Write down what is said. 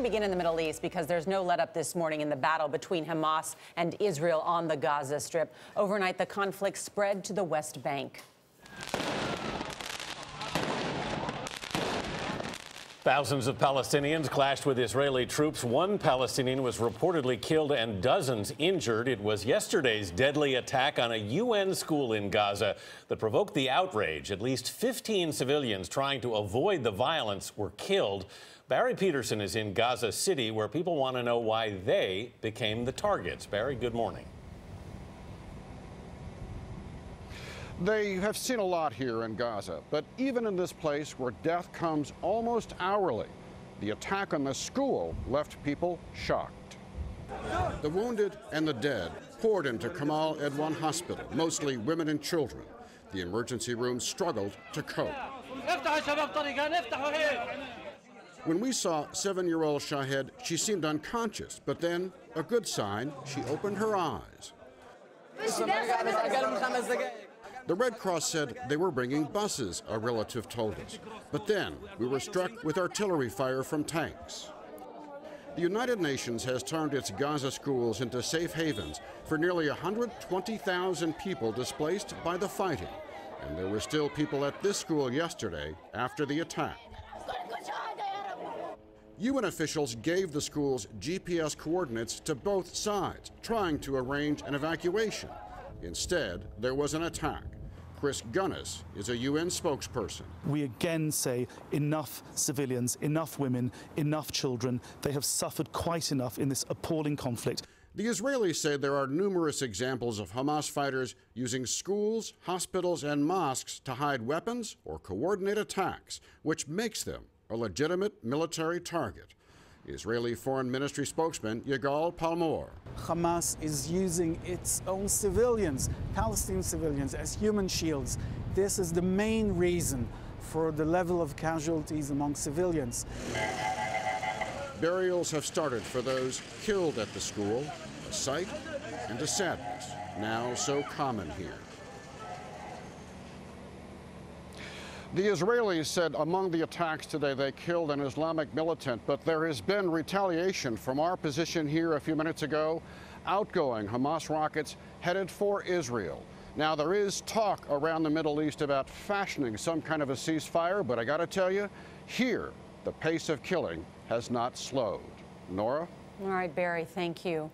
We begin in the Middle East because there's no let-up this morning in the battle between Hamas and Israel on the Gaza Strip. Overnight, the conflict spread to the West Bank. Thousands of Palestinians clashed with Israeli troops. One Palestinian was reportedly killed and dozens injured. It was yesterday's deadly attack on a UN school in Gaza that provoked the outrage. At least 15 civilians trying to avoid the violence were killed. Barry Petersen is in Gaza City, where people want to know why they became the targets. Barry, good morning. They have seen a lot here in Gaza, but even in this place where death comes almost hourly, the attack on the school left people shocked. The wounded and the dead poured into Kamal Edwan Hospital, mostly women and children. The emergency room struggled to cope. When we saw 7-year-old Shahed, she seemed unconscious, but then, a good sign, she opened her eyes. The Red Cross said they were bringing buses, a relative told us. But then we were struck with artillery fire from tanks. The United Nations has turned its Gaza schools into safe havens for nearly 120,000 people displaced by the fighting. And there were still people at this school yesterday after the attack. UN officials gave the school's GPS coordinates to both sides, trying to arrange an evacuation. Instead, there was an attack. Chris Gunnis is a UN spokesperson. We again say enough civilians, enough women, enough children. They have suffered quite enough in this appalling conflict. The Israelis say there are numerous examples of Hamas fighters using schools, hospitals, and mosques to hide weapons or coordinate attacks, which makes them a legitimate military target. Israeli Foreign Ministry spokesman Yigal Palmor. Hamas is using its own civilians, Palestinian civilians, as human shields. This is the main reason for the level of casualties among civilians. Burials have started for those killed at the school, a sight and a sadness now so common here. The Israelis said among the attacks today they killed an Islamic militant, but there has been retaliation from our position here a few minutes ago. Outgoing Hamas rockets headed for Israel. Now, there is talk around the Middle East about fashioning some kind of a ceasefire, but I got to tell you, here, the pace of killing has not slowed. Nora? All right, Barry, thank you.